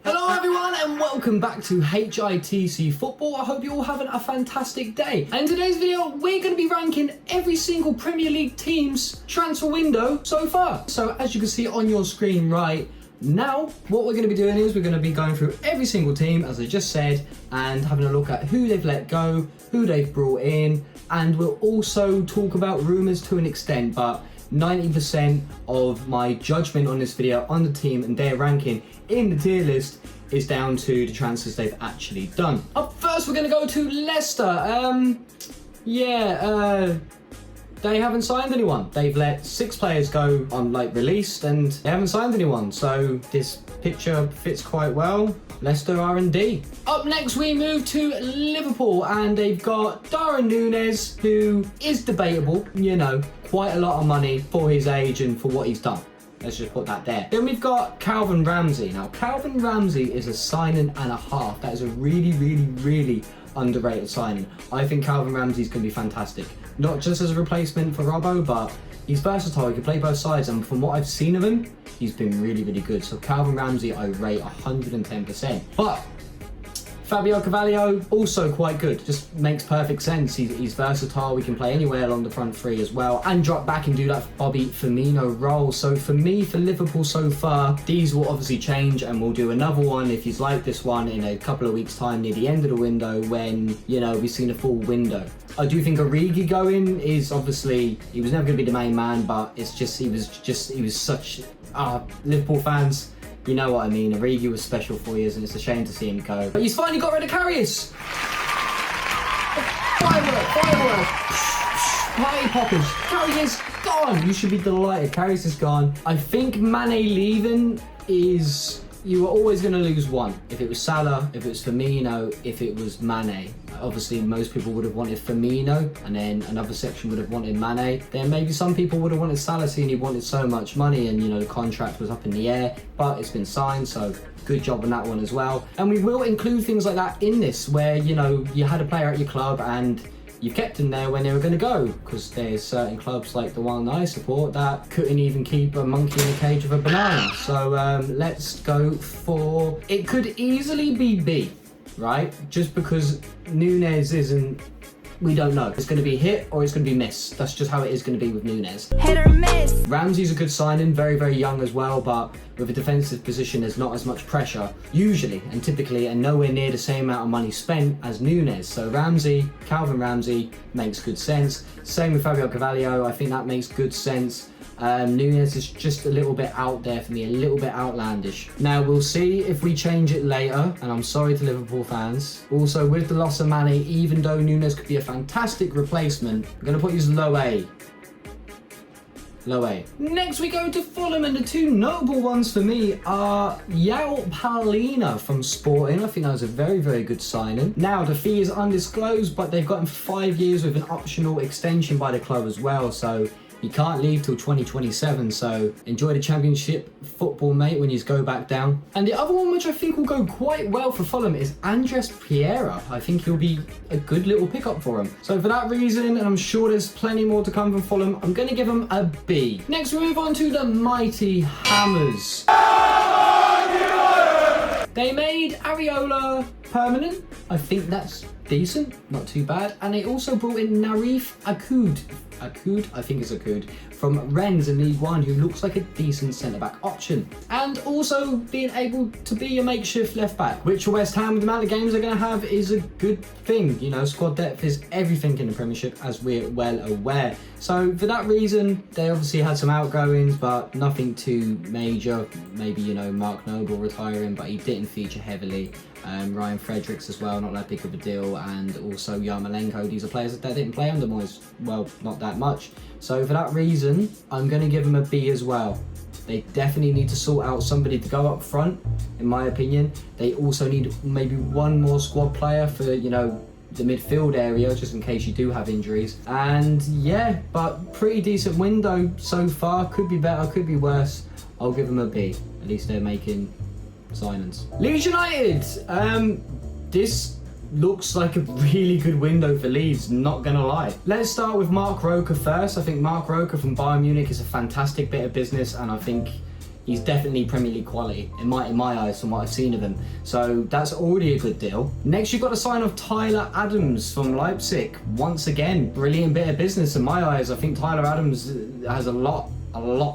Hello everyone and welcome back to HITC Football. I hope you're all having a fantastic day. And in today's video, we're going to be ranking every single Premier League team's transfer window so far. So as you can see on your screen right now, what we're going to be doing is we're going to be going through every single team, as I just said, and having a look at who they've let go, who they've brought in, and we'll also talk about rumours to an extent, but 90% of my judgment on this video on the team and their ranking in the tier list is down to the transfers they've actually done. Up first, we're going to go to Leicester. They haven't signed anyone. They've let 6 players go on released and they haven't signed anyone. So this picture fits quite well. Leicester R&D. Up next, we move to Liverpool and they've got Darwin Nunez, who is debatable, quite a lot of money for his age and for what he's done. Let's just put that there. Then we've got Calvin Ramsey. Now, Calvin Ramsey is a signing and a half. That is a really underrated signing. I think Calvin Ramsey's going to be fantastic. Not just as a replacement for Robbo, but he's versatile. He can play both sides, and from what I've seen of him, he's been really good. So Calvin Ramsey, I rate 110%. But Fabio Carvalho, also quite good. Just makes perfect sense. He's versatile. We can play anywhere along the front three as well and drop back and do that Bobby Firmino role. So for me, for Liverpool so far, these will obviously change and we'll do another one if he's like this one in a couple of weeks' time near the end of the window when, we've seen a full window. I do think Origi going is obviously, he was never going to be the main man, but he was such, Liverpool fans, you know what I mean. Origi was special for years and it's a shame to see him go. But he's finally got rid of Karius. Firework. Party poppers. Karius is gone. You should be delighted. Karius is gone. I think Mane leaving is, you were always going to lose one. If it was Salah, if it was Firmino, if it was Mane. Obviously, most people would have wanted Firmino, and then another section would have wanted Mane. Then maybe some people would have wanted Salah, seeing he wanted so much money, and the contract was up in the air, but it's been signed, so good job on that one as well. And we will include things like that in this, where you had a player at your club and you kept them there when they were going to go, because there's certain clubs like the one I support that couldn't even keep a monkey in a cage of a banana. So let's go for, it could easily be B, right? Just because Nunez isn't, we don't know. It's going to be hit or it's going to be miss. That's just how it is going to be with Nunez. Hit or miss. Ramsey's a good signing, very young as well, but with a defensive position, there's not as much pressure, usually and typically, and nowhere near the same amount of money spent as Nunez. So Calvin Ramsey makes good sense. Same with Fabio Carvalho, I think that makes good sense. Nunez is just a little bit out there for me, a little bit outlandish. Now we'll see if we change it later, and I'm sorry to Liverpool fans. Also with the loss of Mane, even though Nunez could be a fantastic replacement, I'm going to put you as low A. Low A. Next we go to Fulham, and the two notable ones for me are João Palhinha from Sporting. I think that was a very good signing. Now the fee is undisclosed, but they've got him 5 years with an optional extension by the club as well, so he can't leave till 2027, so enjoy the championship football, mate, when you go back down. And the other one, which I think will go quite well for Fulham, is Andres Pereira. I think he'll be a good little pickup for him. So for that reason, and I'm sure there's plenty more to come from Fulham, I'm going to give him a B. Next, we move on to the mighty Hammers. They made Areola permanent. I think that's decent, not too bad. And they also brought in Narif Akoud, I think it's Akoud, from Rennes in League One, who looks like a decent centre-back option. And also being able to be a makeshift left-back, which for West Ham, with the amount of games they're going to have, is a good thing. Squad depth is everything in the Premiership, as we're well aware. So for that reason, they obviously had some outgoings, but nothing too major. Maybe, Mark Noble retiring, but he didn't feature heavily. Ryan Fredericks as well, not that big of a deal, and also Yarmolenko. These are players that didn't play under Moyes, well, not that much. So for that reason, I'm going to give them a B as well. They definitely need to sort out somebody to go up front, in my opinion. They also need maybe one more squad player for, the midfield area, just in case you do have injuries. And yeah, but pretty decent window so far. Could be better, could be worse. I'll give them a B. At least they're making signings. Leeds United. This looks like a really good window for Leeds, not gonna lie. Let's start with Mark Roca first. I think Mark Roca from Bayern Munich is a fantastic bit of business, and I think he's definitely Premier League quality in my eyes from what I've seen of him. So that's already a good deal. Next, you've got the sign of Tyler Adams from Leipzig. Once again, brilliant bit of business in my eyes. I think Tyler Adams has a lot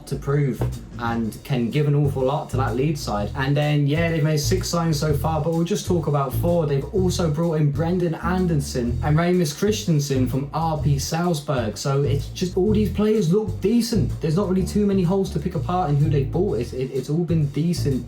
to prove and can give an awful lot to that Leeds side. And then, yeah, they've made 6 signings so far, but we'll just talk about 4. They've also brought in Brendan Anderson and Ramus Christensen from RP Salzburg. So it's just all these players look decent. There's not really too many holes to pick apart in who they bought. It's all been decent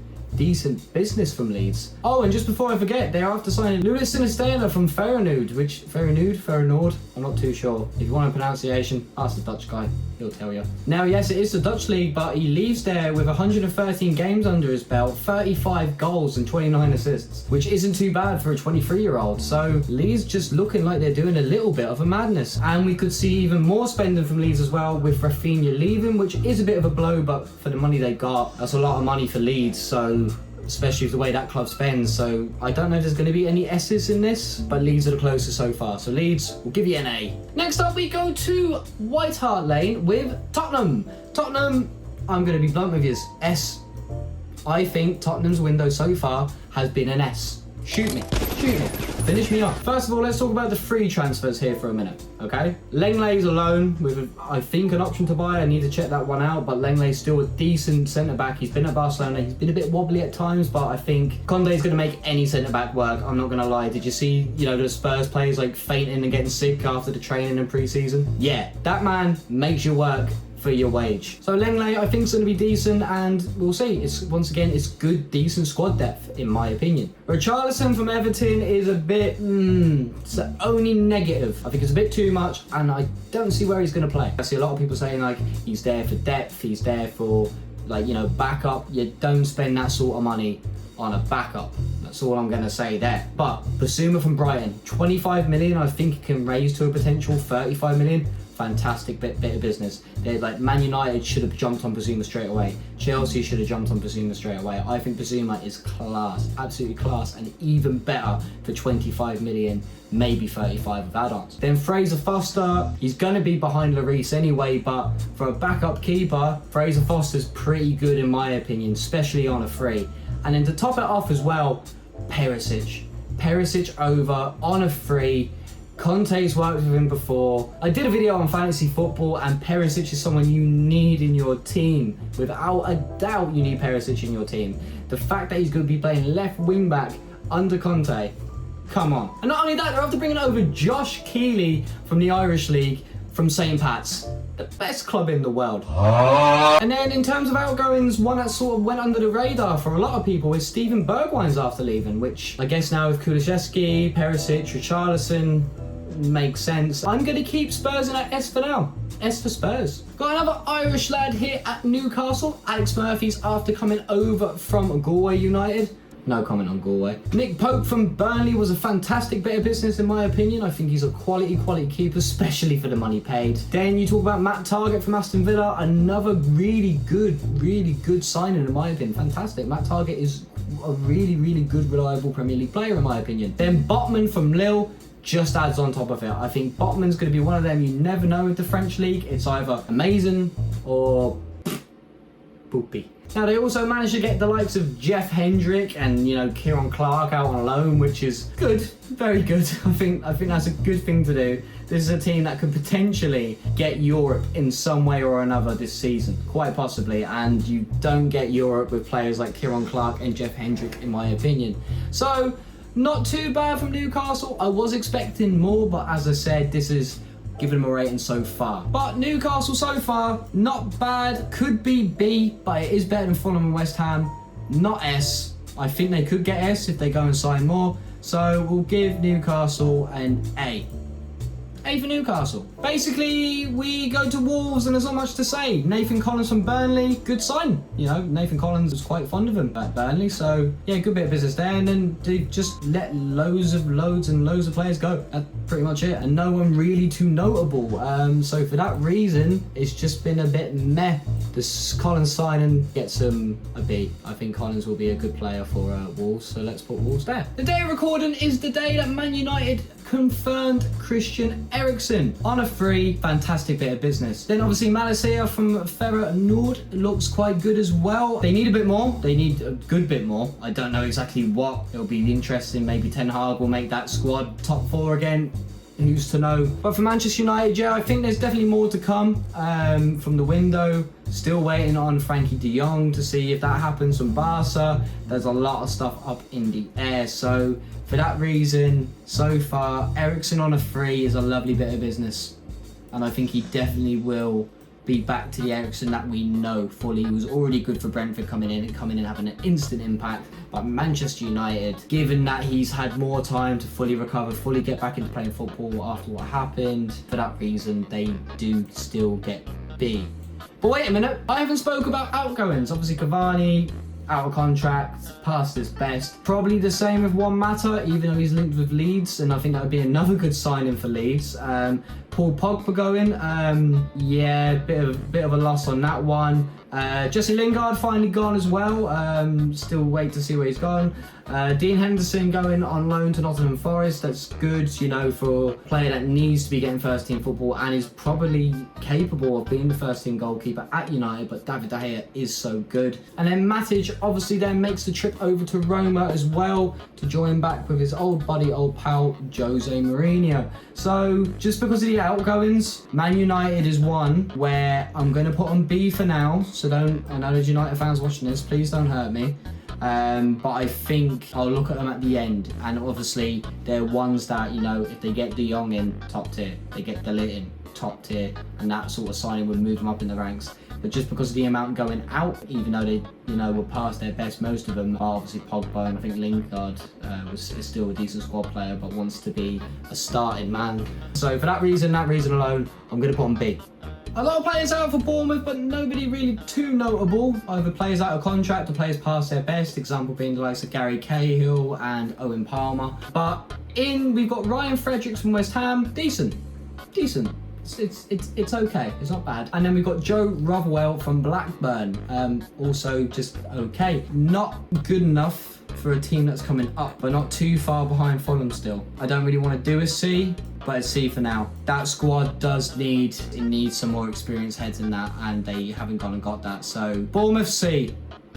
business from Leeds. Oh, and just before I forget, they are after signing Luis Sinistela from Feyenoord, I'm not too sure. If you want a pronunciation, ask the Dutch guy, he'll tell you. Now, yes, it is the Dutch league, but he leaves there with 113 games under his belt, 35 goals and 29 assists, which isn't too bad for a 23-year-old. So Leeds just looking like they're doing a little bit of a madness. And we could see even more spending from Leeds as well, with Raphinha leaving, which is a bit of a blow, but for the money they got, that's a lot of money for Leeds. So especially with the way that club spends. So I don't know if there's going to be any S's in this, but Leeds are the closest so far. So Leeds, will give you an A. Next up, we go to White Hart Lane with Tottenham. Tottenham, I'm going to be blunt with you, S. I think Tottenham's window so far has been an S. Shoot me. Finish me off. First of all, let's talk about the free transfers here for a minute, okay? Lenglet's a loan with, I think, an option to buy. I need to check that one out, but Lenglet's still a decent centre-back. He's been at Barcelona. He's been a bit wobbly at times, but I think Conte's going to make any centre-back work. I'm not going to lie. Did you see, the Spurs players like fainting and getting sick after the training and pre-season? Yeah, that man makes your work for your wage. So Lenglet, I think, is going to be decent, and we'll see. It's good, decent squad depth, in my opinion. Richarlison from Everton is a bit, it's the only negative. I think it's a bit too much, and I don't see where he's going to play. I see a lot of people saying, like, he's there for depth, he's there for, like, backup. You don't spend that sort of money on a backup. That's all I'm going to say there. But Basuma from Brighton, 25 million, I think it can raise to a potential 35 million. Fantastic bit of business. They're like, Man United should have jumped on Basuma straight away. Chelsea should have jumped on Basuma straight away. I think Basuma is class, absolutely class, and even better for 25 million, maybe 35 with add-ons. Then Fraser Foster, he's going to be behind Lloris anyway, but for a backup keeper, Fraser Foster's pretty good in my opinion, especially on a free. And then to top it off as well, Perisic over on a free. Conte's worked with him before. I did a video on fantasy football, and Perisic is someone you need in your team. Without a doubt, you need Perisic in your team. The fact that he's going to be playing left wing back under Conte, come on. And not only that, they're after bringing over Josh Keeley from the Irish League from St. Pat's, the best club in the world. And then in terms of outgoings, one that sort of went under the radar for a lot of people is Steven Bergwijn's after leaving, which I guess now with Kulusevski, Perisic, Richarlison, makes sense. I'm going to keep Spurs in at S for now. S for Spurs. Got another Irish lad here at Newcastle, Alex Murphy's after coming over from Galway United. No comment on Galway. Nick Pope from Burnley was a fantastic bit of business in my opinion. I think he's a quality keeper, especially for the money paid. Then you talk about Matt Targett from Aston Villa, another really good signing in my opinion. Fantastic. Matt Targett is a really good, reliable Premier League player in my opinion. Then Botman from Lille just adds on top of it. I think Botman's going to be one of them you never know with the French league. It's either amazing or poopy. Now, they also managed to get the likes of Jeff Hendrick and, Kieran Clark out on loan, which is good, very good. I think that's a good thing to do. This is a team that could potentially get Europe in some way or another this season, quite possibly, and you don't get Europe with players like Kieran Clark and Jeff Hendrick, in my opinion. So, not too bad from Newcastle. I was expecting more, but as I said, this is giving them a rating so far. But Newcastle so far, not bad. Could be B, but it is better than Fulham and West Ham. Not S. I think they could get S if they go and sign more. So we'll give Newcastle an A. A for Newcastle. Basically, we go to Wolves and there's not much to say. Nathan Collins from Burnley, good sign. Nathan Collins was quite fond of him at Burnley, so yeah, good bit of business there. And then they just let loads of players go. That's pretty much it. And no one really too notable. So for that reason, it's just been a bit meh. This Collins signing gets a B. I think Collins will be a good player for Wolves, so let's put Wolves there. The day of recording is the day that Man United confirmed Christian Eriksen on a free, fantastic bit of business. Then obviously Malaysia from Ferro Nord looks quite good as well. They need a bit more. They need a good bit more. I don't know exactly what. It'll be interesting. Maybe Ten Hag will make that squad top 4 again. Who's to know? But for Manchester United, yeah, I think there's definitely more to come from the window. Still waiting on Frenkie de Jong to see if that happens from Barca. There's a lot of stuff up in the air. So for that reason, so far, Eriksen on a free is a lovely bit of business. And I think he definitely will be back to the Eriksen that we know fully. He was already good for Brentford coming in having an instant impact. But Manchester United, given that he's had more time to fully recover, fully get back into playing football after what happened, for that reason, they do still get B. But wait a minute, I haven't spoke about outgoings. Obviously Cavani, out of contract, past his best. Probably the same with Juan Mata, even though he's linked with Leeds, and I think that would be another good signing for Leeds. Paul Pogba going, yeah, bit of a loss on that one. Jesse Lingard finally gone as well. Still wait to see where he's gone. Dean Henderson going on loan to Nottingham Forest. That's good, you know, for a player that needs to be getting first team football and is probably capable of being the first team goalkeeper at United, but David De Gea is so good. And then Matic obviously then makes the trip over to Roma as well to join back with his old buddy, old pal, Jose Mourinho. So just because of the outgoings, Man United is one where I'm going to put on B for now. So don't, I know there's United fans watching this, please don't hurt me. But I think I'll look at them at the end, and obviously they're ones that, you know, if they get De Jong in, top tier, they get De Ligt in, top tier, and that sort of signing would move them up in the ranks. But just because of the amount going out, even though they, you know, were past their best, most of them are obviously Pogba, and I think Lingard is still a decent squad player, but wants to be a starting man. So for that reason alone, I'm going to put on B. A lot of players out for Bournemouth, but nobody really too notable. Either players out of contract or players past their best. Example being the likes of Gary Cahill and Owen Palmer. But we've got Ryan Fredericks from West Ham. Decent. It's okay. It's not bad. And then we've got Joe Rotherwell from Blackburn. Also just okay. Not good enough for a team that's coming up, but not too far behind Fulham still. I don't really want to do a C, but it's C for now. That squad does need some more experienced heads in that, and they haven't gone and got that. So Bournemouth C.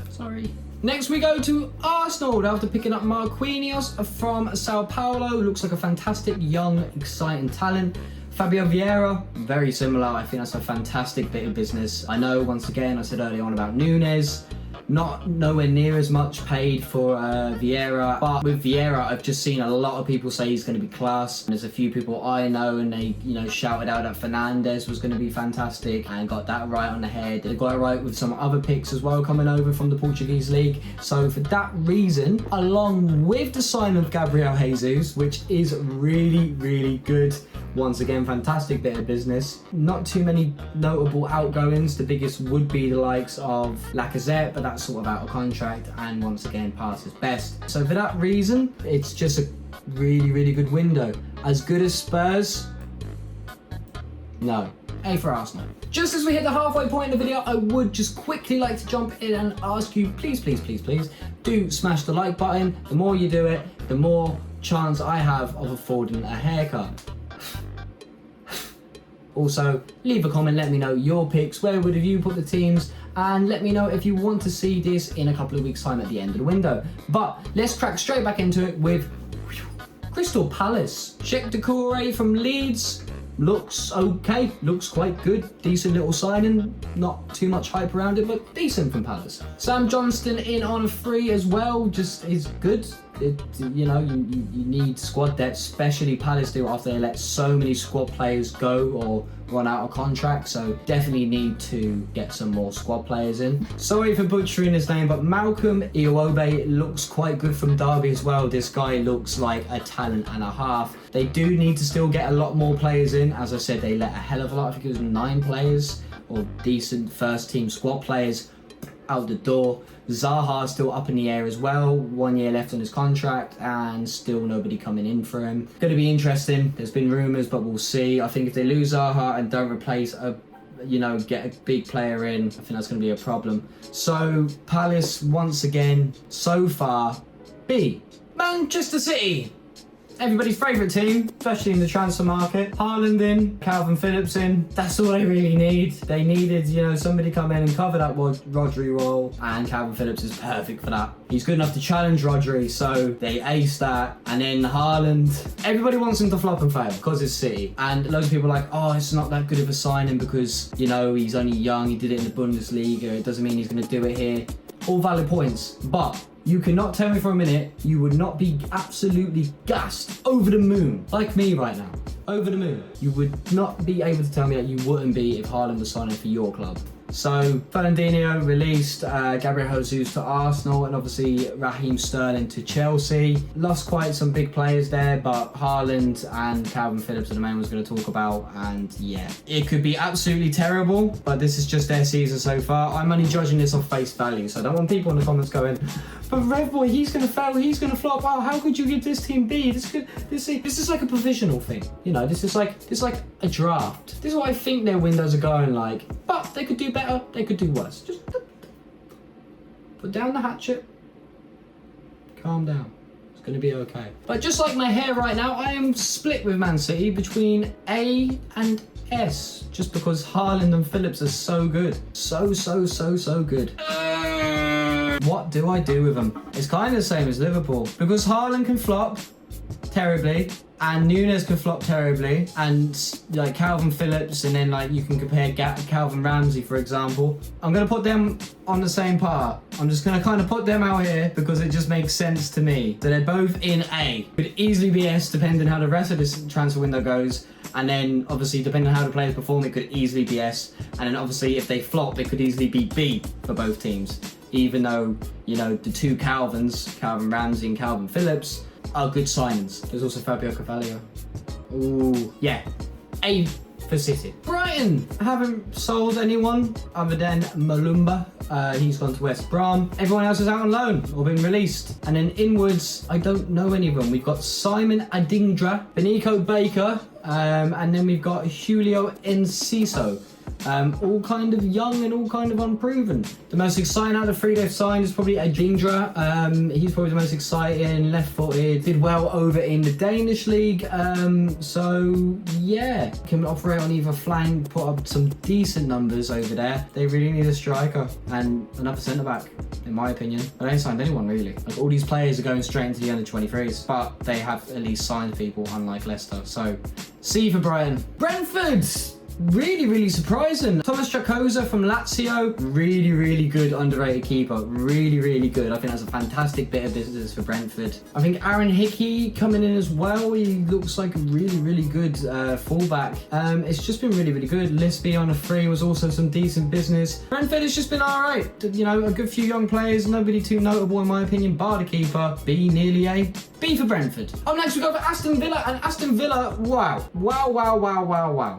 Sorry. Next we go to Arsenal after picking up Marquinhos from Sao Paulo. Looks like a fantastic young, exciting talent. Fabio Vieira, very similar. I think that's a fantastic bit of business. I know, once again, I said earlier on about Nunez. Not nowhere near as much paid for Vieira, but with Vieira, I've just seen a lot of people say he's going to be class. And there's a few people I know, and they, you know, shouted out that Fernandes was going to be fantastic and got that right on the head. They got it right with some other picks as well coming over from the Portuguese league. So for that reason, along with the sign of Gabriel Jesus, which is really, really good. Once again, fantastic bit of business. Not too many notable outgoings. The biggest would be the likes of Lacazette, but that's sort of out of contract and once again past his best. So for that reason, it's just a really, really good window. As good as Spurs? No. A for Arsenal. Just as we hit the halfway point in the video, I would just quickly like to jump in and ask you, please, do smash the like button. The more you do it, the more chance I have of affording a haircut. Also, leave a comment, let me know your picks, where would you put the teams, and let me know if you want to see this in a couple of weeks' time at the end of the window. But let's crack straight back into it with Crystal Palace. Sheikh Doucouré from Leeds. Looks okay, looks quite good. Decent little signing, not too much hype around it, but decent from Palace. Sam Johnston in on a free as well, just is good. You know, you need squad depth, especially Palace do after they let so many squad players go or run out of contract, so definitely need to get some more squad players in. Sorry for butchering his name, but Malcolm Iwobi looks quite good from Derby as well. This guy looks like a talent and a half. They do need to still get a lot more players in. As I said, they let a hell of a lot, I think it was 9 players or decent first team squad players out the door. Zaha still up in the air as well, 1 year left on his contract and still nobody coming in for him. Going to be interesting. There's been rumours, but we'll see. I think if they lose Zaha and don't replace get a big player in, I think that's going to be a problem. So Palace once again, so far, B. Manchester City. everybody's favourite team, especially in the transfer market. Haaland in, Calvin Phillips in. That's all they really need. They needed, you know, somebody come in and cover that Rodri role, and Calvin Phillips is perfect for that. He's good enough to challenge Rodri, so they aced that. And then Haaland, everybody wants him to flop and fail because it's City. And loads of people are like, oh, it's not that good of a signing because, you know, he's only young, he did it in the Bundesliga, it doesn't mean he's going to do it here. All valid points, but you cannot tell me for a minute you would not be absolutely gassed, over the moon, like me right now, over the moon. You would not be able to tell me that you wouldn't be if Haaland was signing for your club. So Fernandinho released, Gabriel Jesus to Arsenal, and obviously Raheem Sterling to Chelsea. Lost quite some big players there, but Haaland and Calvin Phillips are the main ones going to talk about. And yeah, it could be absolutely terrible, but this is just their season so far. I'm only judging this off face value, so I don't want people in the comments going, but Rev Boy, he's going to fail, he's going to flop. Oh, how could you give this team B? This is like a provisional thing. You know, this is like a draft. This is what I think their windows are going like. But they could do better, they could do worse. Just put down the hatchet. Calm down. It's going to be okay. But just like my hair right now, I am split with Man City between A and S. Just because Haaland and Phillips are so good. So good. What do I do with them? It's kind of the same as Liverpool. Because Haaland can flop terribly, and Nunez can flop terribly, and like Calvin Phillips, and then like you can compare Calvin Ramsey, for example. I'm going to put them on the same par. I'm just going to kind of put them out here because it just makes sense to me. So they're both in A. Could easily be S depending how the rest of this transfer window goes. And then obviously depending on how the players perform, it could easily be S. And then obviously if they flop, it could easily be B for both teams. Even though, you know, the two Calvins, Calvin Ramsey and Calvin Phillips, are good signings. There's also Fabio Carvalho. Ooh, yeah. A for City. Brighton haven't sold anyone other than Malumba. He's gone to West Brom. Everyone else is out on loan or been released. And then inwards, I don't know any of them. We've got Simon Adingra, Benico Baker, and then we've got Julio Enciso. All kind of young and all kind of unproven. The most exciting out of the three they've signed is probably Adingra. He's probably the most exciting, left-footed, did well over in the Danish league. So yeah, can operate on either flank, put up some decent numbers over there. They really need a striker and another centre-back, in my opinion. But they ain't signed anyone really. Like all these players are going straight into the under-23s, but they have at least signed people, unlike Leicester. So C for Brighton. Brentford! Really surprising. Thomas Chakoza from Lazio, really good underrated keeper. Really good. I think that's a fantastic bit of business for Brentford. I think Aaron Hickey coming in as well. He looks like a really good fullback. It's just been really good. Lisby on a free was also some decent business. Brentford has just been alright. You know, a good few young players, nobody too notable in my opinion, bar the keeper. B, nearly A. B for Brentford. Up next we go for Aston Villa, and Aston Villa, wow.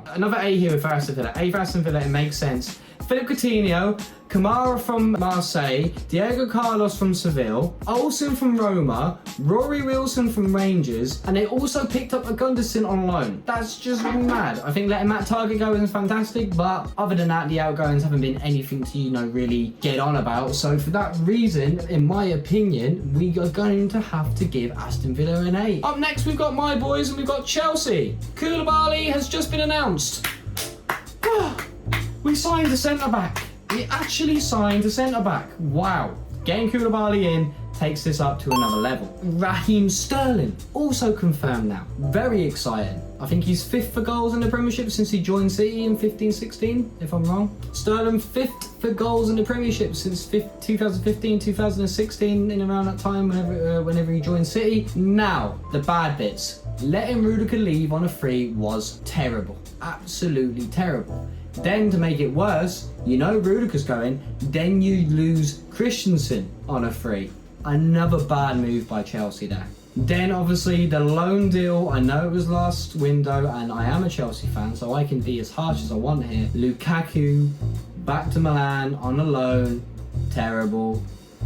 Another A here for Aston Villa. A for Aston Villa, it makes sense. Philip Coutinho, Kamara from Marseille, Diego Carlos from Seville, Olsen from Roma, Rory Wilson from Rangers, and they also picked up a Gunderson on loan. That's just mad. I think letting Matt Target go is fantastic, but other than that, the outgoings haven't been anything to, you know, really get on about. So for that reason, in my opinion, we are going to have to give Aston Villa an A. Up next, we've got my boys and we've got Chelsea. Koulibaly has just been announced. We signed a centre-back. We actually signed a centre-back. Wow. Getting Koulibaly in takes this up to another level. Raheem Sterling, also confirmed now. Very exciting. I think he's 5th for goals in the Premiership since he joined City in 15-16, if I'm wrong. Sterling 5th for goals in the Premiership since 2015, 2016, in around that time, whenever he joined City. Now, the bad bits. Letting Rudiger leave on a free was terrible. Absolutely terrible. Then to make it worse, you know Rudiger's going, then you lose Christensen on a free. Another bad move by Chelsea there. Then obviously the loan deal, I know it was last window and I am a Chelsea fan, so I can be as harsh as I want here. Lukaku, back to Milan on a loan, terrible.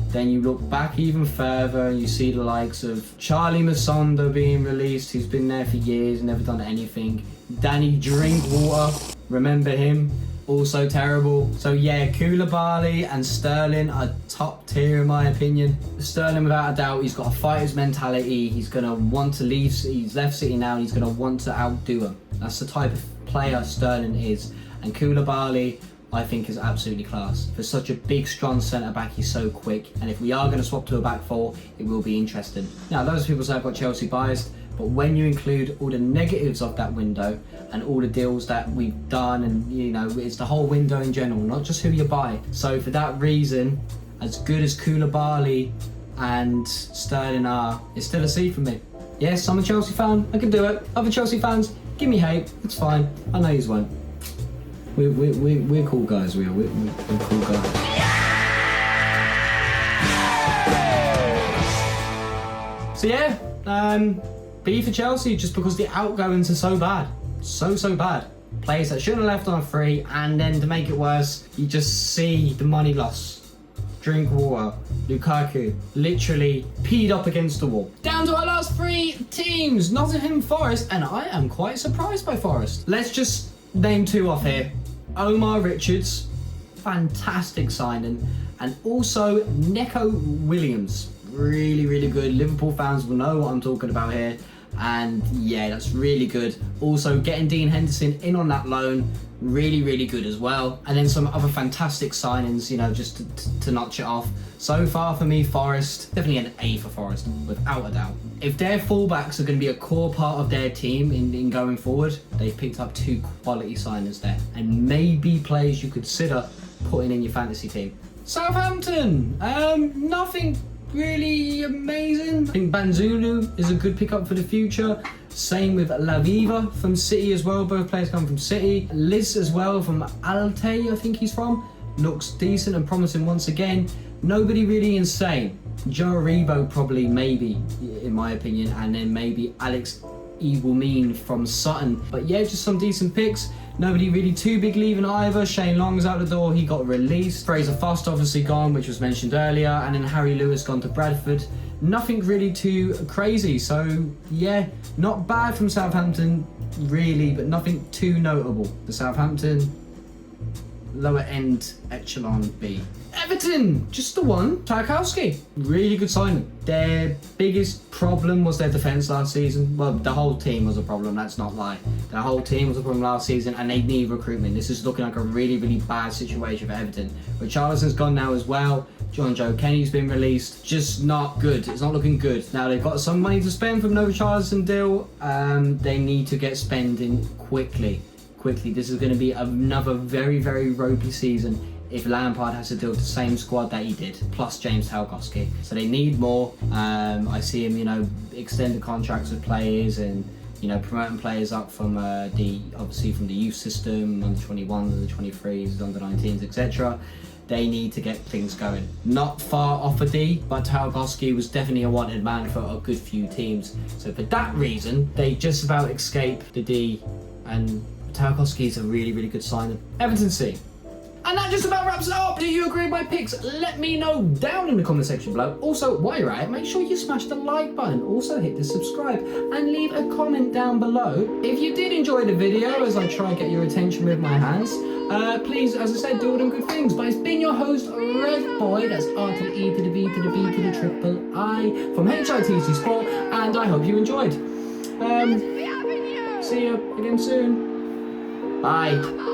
Then you look back even further and you see the likes of Charlie Masondo being released, who's been there for years, never done anything. Danny Drinkwater, remember him? also terrible. So yeah, Koulibaly and Sterling are top tier in my opinion. Sterling, without a doubt, he's got a fighter's mentality. He's going to want to leave. He's left City now and he's going to want to outdo him. That's the type of player Sterling is. And Koulibaly, I think, is absolutely class. For such a big, strong centre-back, he's so quick. And if we are going to swap to a back four, it will be interesting. Now, those people say I've got Chelsea biased, but when you include all the negatives of that window and all the deals that we've done, and, you know, it's the whole window in general, not just who you buy. So for that reason, as good as Koulibaly and Sterling are, it's still a C for me. Yes, I'm a Chelsea fan. I can do it. Other Chelsea fans, give me hate. It's fine. I know you won't. We're cool guys, we're cool guys. So yeah, B for Chelsea, just because the outgoings are so bad. So bad. Players that shouldn't have left on a free, and then to make it worse, you just see the money loss. Drink water. Lukaku literally peed up against the wall. Down to our last three teams, Nottingham Forest, and I am quite surprised by Forest. Let's just name two off here. Omar Richards, fantastic signing, and also Neco Williams, really good. Liverpool fans will know what I'm talking about here, and yeah, that's really good. Also getting Dean Henderson in on that loan, really good as well. And then some other fantastic signings, you know, just to notch it off. So far for me, Forest, definitely an A for Forest, without a doubt. If their fullbacks are going to be a core part of their team in going forward, they've picked up two quality signings there, and maybe players you consider putting in your fantasy team. Southampton, nothing really amazing. I think Banzulu is a good pickup for the future. Same with Laviva from City as well. Both players come from City. Liz as well from Alte, I think he's from. Looks decent and promising once again. Nobody really insane. Joe Aribo probably, maybe, in my opinion. And then maybe Alex Iwomin from Sutton. But yeah, just some decent picks. Nobody really too big leaving either. Shane Long's out the door, he got released. Fraser Frost obviously gone, which was mentioned earlier. And then Harry Lewis gone to Bradford. Nothing really too crazy. So yeah, not bad from Southampton really, but nothing too notable. The Southampton lower end echelon B. Everton, just the one. Tarkowski, really good signing. Their biggest problem was their defence last season. Well, the whole team was a problem, that's not lie. The whole team was a problem last season, and they need recruitment. This is looking like a really bad situation for Everton. Richarlison's gone now as well. John Joe Kenny's been released. Just not good. It's not looking good. Now they've got some money to spend from no Richarlison deal. They need to get spending quickly. This is going to be another very ropey season if Lampard has to deal with the same squad that he did, plus James Tarkowski. So they need more. I see him, you know, extending contracts with players and, you know, promoting players up from obviously from the youth system, under 21s, under 23s, under 19s, etc. They need to get things going. Not far off a D, but Tarkowski was definitely a wanted man for a good few teams. So for that reason, they just about escaped the D, and Tarkowski is a really good signing. Everton C. And that just about wraps it up. Do you agree with my picks? Let me know down in the comment section below. Also, while you're at it, make sure you smash the like button. Also, hit the subscribe and leave a comment down below. If you did enjoy the video, as I try and get your attention with my hands, please, as I said, do all them good things. But it's been your host, Red Boy. That's R to the E to the B to the B to the triple I from HITC Sport, and I hope you enjoyed. See you again soon. Bye.